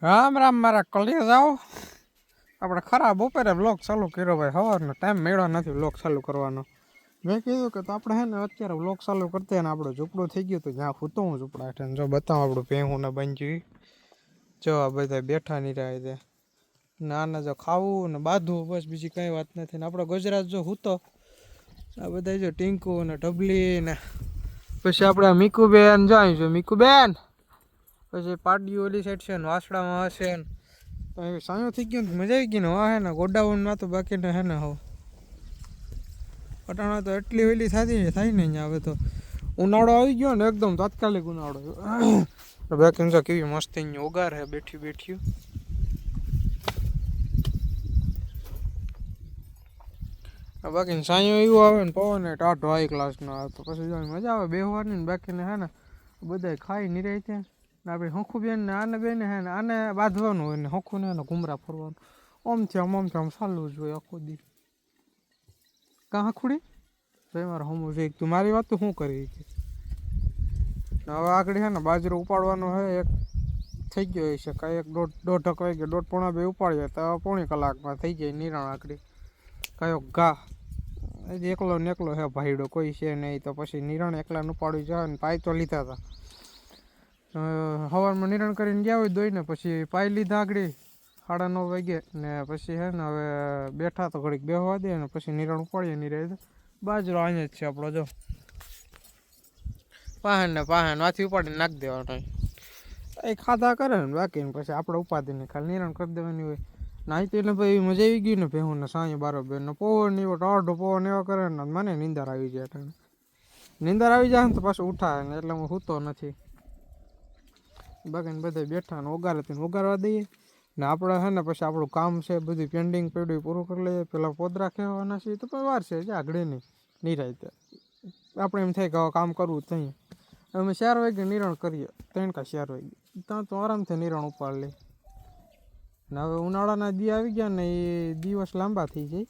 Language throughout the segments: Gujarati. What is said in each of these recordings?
રામ રામ મારા કલિયા જાઓ આપણે ખરા બપોરે બ્લોગ ચાલુ કર્યો ભાઈ સવારનો ટાઈમ મળ્યો નથી બ્લોગ ચાલુ કરવાનો મેં કીધું કે તો આપણે હે ને અત્યારે બ્લોગ ચાલુ કરતા ને આપણું ઝૂંપડું થઈ ગયું તો જ્યાં ફૂતો હું ઝૂંપડા હેઠળ જો બતાવું આપણું ભેહું ને બનજ્યું જો આ બધા બેઠા નહીં રહ્યા છે નાના જો ખાવું ને બાંધવું બસ બીજી કંઈ વાત નથી ને આપણો ગુજરાત જો હૂતો આ બધા જો ટીંકુ ને ઢબલી ને પછી આપણે મીકુબેન જાય છે મીકુબેન પછી પાડિયું ઓલી સાઈડ છે ને વાસડામાં હશે ને તો સાયો થઈ ગયો ને મજા આવી ગઈ ને હા હે ને ગોડાઉનમાં તો બાકીને હે ને હો પટાણા તો એટલી વેલી થતી થાય ને અહીંયા હવે તો ઉનાળો આવી ગયો ને એકદમ તાત્કાલિક ઉનાળો બાકી તો કેવી મસ્ત અહીંયા ઉગાર હે બેઠી બેઠ્યું બાકી સાયો એવું આવે ને પવન ને ટાઢો હાઈ ક્લાસનો આવે તો પછી મજા આવે બેહવાની ને બાકીને હે ને બધા ખાઈ નહીં રહી છે આપણે હંખું બેન ને આને બેન હે ને આને બાંધવાનું હોય ને હંખું ને ઘૂમરા ફરવાનું આમથી આમ ચાલવું જ હોય આખો દી કાં હંખુડી ભાઈ મારે હમું છે તું મારી વાત તો શું કરી છે હવે આગળ છે ને બાજરો ઉપાડવાનો હે એક થઈ ગયો છે કાંઈ એક દોઢ વાગે 1:30 ઉપાડીએ તો પોણી કલાકમાં થઈ જાય નિરાણ આકડી કયો ઘા એકલો ને એકલો હે ભાઈડો કોઈ છે નહીં તો પછી નિરાણ એકલાને ઉપાડી જાય ને પાય તો લીધા હતા સવારમાં નિરણ કરીને ગયા હોય દોઈને પછી પાઈ લીધા આગળ 9:30 વાગે ને પછી હે ને હવે બેઠા તો ઘડીક બેહવા દે ને પછી નિરણ ઉપાડીએ નહીં રહે બાજરો અહીંયા જ છે આપણો જો પાહન વાથી ઉપાડીને નાખી દેવાનો એ ખાધા કરે ને બાકી ને પછી આપણે ઉપાડીને ખાલી નિરણ કરી દેવાની હોય નાહી એટલે ભાઈ મજા આવી ગઈ ને ભેહું ને સાંજે બરાબર ને પવન એવો ટાઢો પવન એવો કરે ને મને નીંદર આવી જાય નીંદર આવી જાય ને તો પાછું ઉઠાય ને એટલે હું સૂતો નથી બાકી બધા બેઠા ને ઓગારવા દઈએ ને આપણે હે ને પછી આપણું કામ છે બધું પેન્ડિંગ પડ્યું પૂરું કરી લઈએ પેલા પોદરા કહેવાના છે તો પણ વાર છે જે આગળ નહીં રાતે આપણે એમ થાય કે કામ કરવું ત્યાં અમે 4 વાગે નિરણ કરીએ 3 કે 4 વાગે ત્યાં તો આરામથી નિરણ ઉપાડી લઈએ ને હવે ઉનાળાના દી આવી ગયા ને એ દિવસ લાંબા થઈ જાય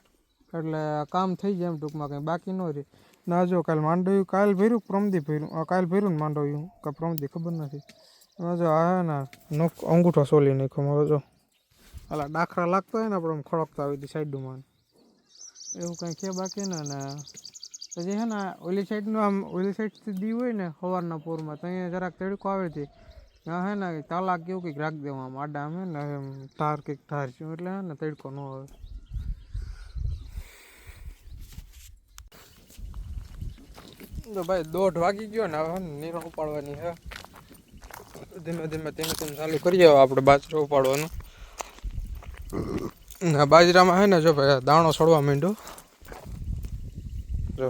એટલે કામ થઈ જાય એમ ટૂંકમાં કંઈ બાકી ન રહે ના જો કાલે માંડવ્યું કાલે ભર્યું પ્રમદી ભર્યું કાલે ભર્યું ને માંડવ્યું કે પ્રમદી ખબર નથી જો આ ને અંગૂઠો સોલી નાખ્યો મારો જો હાલા ડાખરા લાગતો હોય ને આપણે ખડકતા આવી હતી સાઈડમાં એવું કંઈ છે બાકી ને પછી હે ને ઓલી સાઈડનું આમ ઓલી સાઈડથી દી હોય ને સવારના પોરમાં તો અહીંયા જરાક તડકો આવે છે ત્યાં હે ને તાલાક કેવું કંઈક રાખી દેવું આમ આડા આમ હે ને એમ ધાર કંઈક ધાર છે એટલે હે ને તડકો ન આવે તો ભાઈ 1:30 વાગી ગયો ને હવે નિરણ ઉપાડવાની હે ધીમે ધીમે ચાલુ કરીએ આપણે બાજરો ઉપાડવાનું બાજરામાં હે ને જો ભાઈ દાણો છોડવા માંડ્યો જો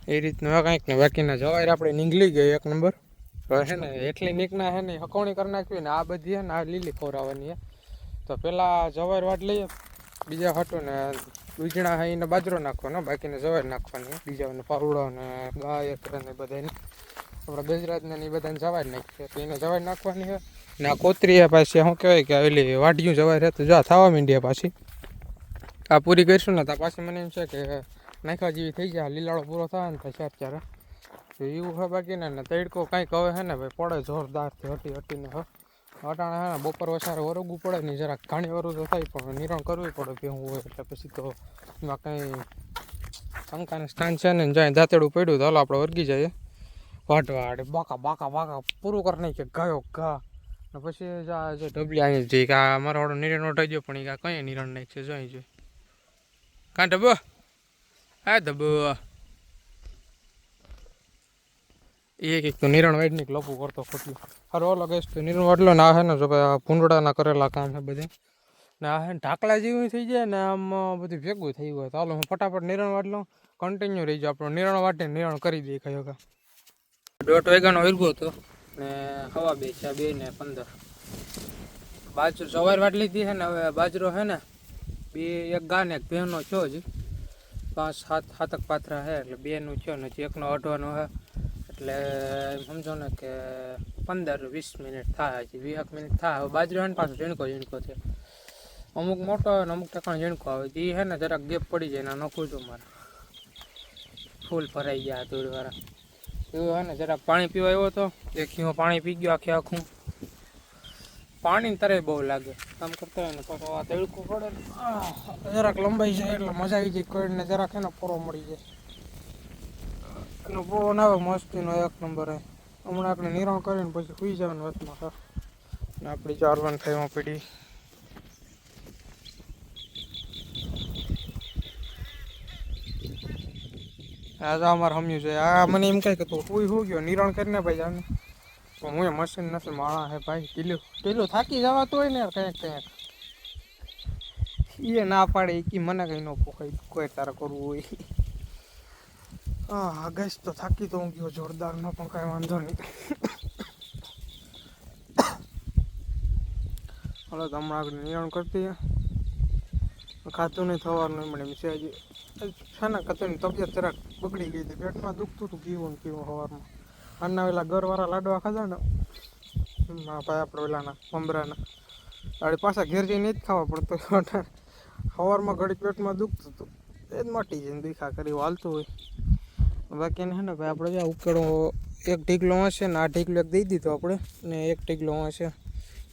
એ રીતનું કંઈક ને બાકીના જવાય આપણે નીકળી ગઈ 1 નંબર હે ને એટલી નીકના હે ને હકોણી કરી નાખવી ને આ બધી હે ને આ લીલી ખવડાવવાની હે તો પહેલાં જવાય વાટ લઈએ બીજા હાટું ને ઉજણા હે એને બાજરો નાખવાનો બાકીને જવાય નાખવાની બીજાને પાવડો ને ગાય ને બધાને આપણા ગુજરાતને એ બધાને જવાય નાખીએ તો એને જવાય નાખવાની છે ને આ કોતરી પાછી શું કહેવાય કે ઓલી વાઢિયું જવાય રહેતું જો થવા માંડીએ પાછી આ પૂરી કરીશું ને તો પાછી મને એમ છે કે નાખવા જેવી થઈ જાય લીલાળો પૂરો થાય ને પછી અત્યારે તો એવું હોય બાકી ને તડકો કાંઈક હવે છે ને ભાઈ પડે જોરદારથી હટીને અટાણે હે ને બપોર વસારે વરગવું પડે ને જરાક ઘાણી વરું તો થાય પણ નિરણ કરવું પડે ભેહું હોય એટલે પછી તો એમાં કંઈ શંકાને સ્થાન છે ને જાય દાંતેડું પડ્યું તો હાલો આપણે વર્ગી જઈએ વાટવાડ બાકા પૂરું કરી નાખીએ ગાયો ઘા ને પછી જે ઢબલી આવી જઈએ કે આ મારો વાળો નિરણ ઉઠાઈ ગયો પણ એ કંઈ નિરણ નાખશે જોઈ જોઈ કાં ઢબો હા ઢબો એક તો નિરણ વાઈડની લપું કરતો ખોટલું હારો ઓલો ગેસ તો નિરણ વાટલો ને આ હે ને જો ભાઈ ભૂંડડાના કરેલા કામ છે બધે ને આ હે ને ઢાકલા જેવું થઈ જાય ને આમ બધું ભેગું થઈ ગયું ચાલો હું ફટાફટ નિરણ વાટ લઉં કન્ટિન્યુ રહી જાય આપણો નિરણ વાટે નિરણ કરી દઈએ કયો કા 1:30 વાગ્યાનો વર્ગો હતો ને 2:15 બાજરો સવાર વાટ લીધી છે ને હવે બાજરો છે ને એક ગા ને એક ભેંનો છો જ 5-7 પાથરા છે એટલે 2નું છો ને એકનો અઢવાનો છે એટલે સમજો ને કે 15-20 મિનિટ થાય હજી 20 મિનિટ થાય હવે બાજરો એને પાછો ઝીણકો છે અમુક મોટો આવે ને અમુક ટકાનો ઝીણકો આવે એ છે ને જરાક ગેપ પડી જાય ને નખું છું મારે ફૂલ ભરાઈ ગયા ધૂળવાળા એવું હે ને જરાક પાણી પીવા આવ્યો હતો એક ખીમો પાણી પી ગયો આખે આખું પાણી તરે બહુ લાગે કામ કરતા હોય ને પાછો આ તડકો પડે ને જરાક લંબાઈ જાય એટલે મજા આવી જાય કોઈને જરાક એને પૂરો મળી જાય એનો પવન આવે મસ્તીનો એક નંબર હમણાં આપણે નિરાણ કરીને પછી સુઈ જવાનું વચમાં સર ને આપણી 415 પડી આ તો અમારે સમજ્યું છે આ મને એમ કહે કે તું સુઈ શું ગયો નિરાણ કરીને ભાઈ જાને હું એ મશીન નથી માણા હે ભાઈ ઢીલું થાકી જવાતું હોય ને કંઈક એ ના પાડે એ મને કંઈ ન પોખાય કોઈ તારે કરવું હોય હા ગેસ તો થાકી તો હું ગયો જોરદાર ન પણ કાંઈ વાંધો નહીં હલો તો હમણાં આગળ નિરાણ કરતી ખાતું નહીં થવાનું મને એમ છે હજી છે ને કતોની તબિયત જરાક બગડી ગઈ હતી પેટમાં દુખતું હતું પીવું સવારમાં આના પેલા ઘરવાળા લાડવા ખાધા ને ભાઈ આપણે પેલાના મમરાના આડે પાછા ઘેર જઈને જ ખાવા પડતો સવારમાં ઘડીક પેટમાં દુખતું હતું એ જ મટી જાય દુખા કરી હાલતું હોય બાકી ને હે ને ભાઈ આપણે ઉકેળો એક ઢીકલો હશે ને આ ઢીકલો એક દઈ દીધો આપણે ને એક ઢીકલો હશે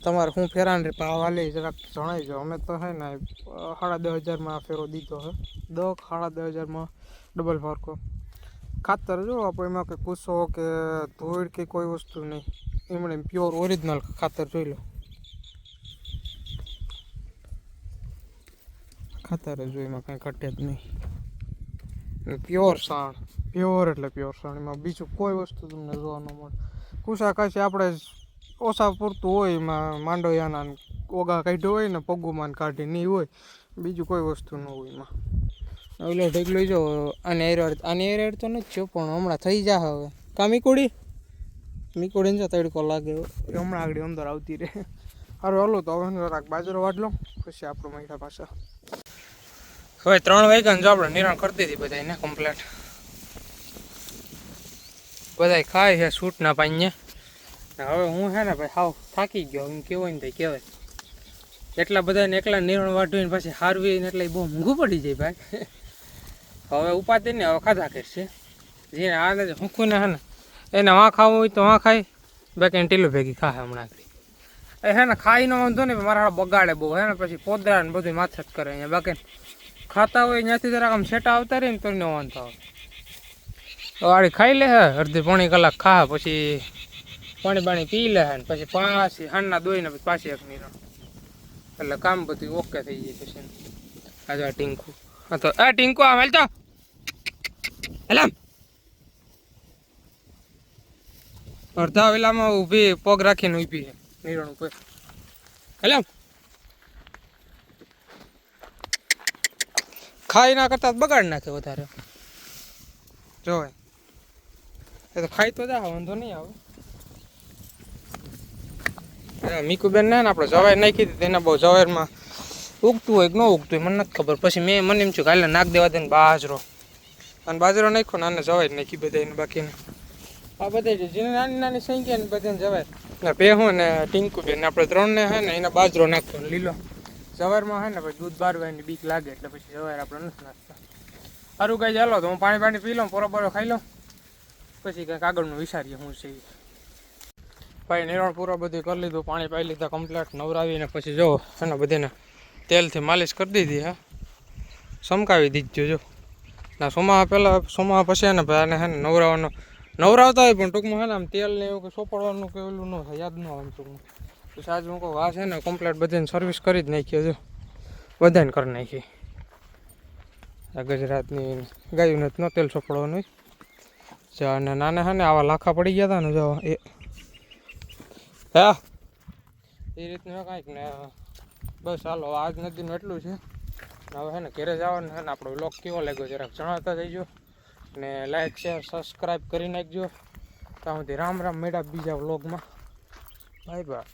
તમારે હું ફેરાન રે પાવા લે જરાક જણાવજો અમે તો હે ને 10,500 ફેરો દીધો હે 10,500 ડબલ ફારકો ખાતર જો આપણે એમાં કંઈ પૂછો કે ધૂળ કે કોઈ વસ્તુ નહીં એમણે પ્યોર ઓરિજિનલ ખાતર જોઈ લો ખાતર જ એમાં કાંઈ ઘટે જ નહીં પ્યોર સાણ પ્યોર એટલે પ્યોર સાણ એમાં બીજું કોઈ વસ્તુ તમને જોવા ન મળે કુસા કાશી આપણે ઓછા પૂરતું હોય એમાં માંડોયાના ઓગા કાઢ્યો હોય ને પગુમાં કાઢી નહીં હોય બીજું કોઈ વસ્તુ ન હોય એમાં ઓલો ઢેકલો જો આની એર તો નથી થયો પણ હમણાં થઈ જા હવે કા મીકોડીને જો તડકો લાગે હમણાં આગળ અંદર આવતી રહે સારું હાલો તો હવે જરાક બાજરો વાટ લો પછી આપણું મહિના પાછા હવે 3 વાગ્યાને જો આપણે નિરાણ કરતી હતી બધાને કમ્પ્લેટ બધા ખાય છે સૂટના પાણીએ હવે હું છે ને ભાઈ હાવ થાકી ગયો એમ કહેવાય ને કહેવાય એટલા બધાને એકલા નિરાણ વાઢવીને પછી હારવી ને એટલે બહુ મોંઘું પડી જાય ભાઈ હવે ઉપાધિ ને હવે ખાધા કરશે જેને આ હુંકુને હે ને એને વાં ખાવું હોય તો વાં ખાય બાકી ટીલું ભેગી ખાય હમણાં એ હે ને ખાઈને વાંધો નહીં મારા બગાડે બહુ હે ને પછી પોદરા ને બધું માથે જ કરે અહીંયા બાકી ખાતા હોય ત્યાંથી જરાક આમ છેટા આવતા રહે ને તો ન વાંધો આવે વાળી ખાઈ લે હે અડધી પોણી કલાક ખા પછી પાણી પી લે ને પછી પાછી હાંડના દોઈને પછી પાછી એક નિરાણ એટલે કામ બધું ઓકે થઈ જાય પછી આજે આ ટીંકુ હા તો આ ટીંકુ આમ હાલ તો હેલામ અડધા વેલામાં ઊભી પગ રાખીને ઊભી છે નિરાણ ઉપર હેલામ ખાઈ ના કરતા બગાડ નાખે વધારે જોવાય એ તો ખાઈ તો જા વાંધો નહીં આવે મીકુબેન ને આપણે જવાય નાખી હતી તેના બહુ જવારમાં ઉગતું હોય કે ન ઉગતું હોય મને નથી ખબર પછી મને એમ છું કે હાલે નાખ દેવા દે ને બાજરો અને બાજરો નાખ્યો ને આને જવાય નાખી બધાને બાકીને આ બધા જેને નાની સંખ્યા ને બધાને જવાય ને પેહું ને ટીંકુબેન આપણે 3 ને હે ને એને બાજરો નાખતો લીલો જવારમાં હે ને પછી દૂધ બારવાની બીક લાગે એટલે પછી જવાર આપણે નથી નાખતા સારું કાંઈ ચાલો તો હું પાણી પી લઉં પોરો ખાઈ લઉં પછી કંઈક આગળનું વિચારીએ હું છે ભાઈ નિરાણ પૂરા બધું કરી લીધું પાણી પાઈ લીધા કમ્પ્લેટ નવરાવીને પછી જો એને બધાને તેલથી માલિશ કરી દીધી હા સમકાવી દીધું જો ના સોમા પછી ને ભાઈ આને હે ને નવરાવતા હોય પણ ટૂંકમાં હે ને આમ તેલ ને એવું કે સોપડવાનું કે ઓલું ન થાય યાદ ન આવે ટૂંકમાં પછી આજે હું કહું આ છે ને કમ્પ્લેટ બધાને સર્વિસ કરી જ નાખીએ જો બધાને કરી નાખી આ ગુજરાતની ગાયું નથી ન તેલ સોપડવાનું હોય અને નાના હે ને આવા લાખા પડી ગયા હતા ને જો હા એ રીતનું કાંઈક ને બસ હાલો આજ નદીનું એટલું છે હવે હે ને ઘરે જવાનું છે ને આપણો વ્લોગ કેવો લાગ્યો જરાક જણાવતા જઈજો ને લાઈક શેર સબસ્ક્રાઈબ કરી નાખજો ત્યાં સુધી રામ રામ મેળા બીજા વ્લોગમાં બાય બાય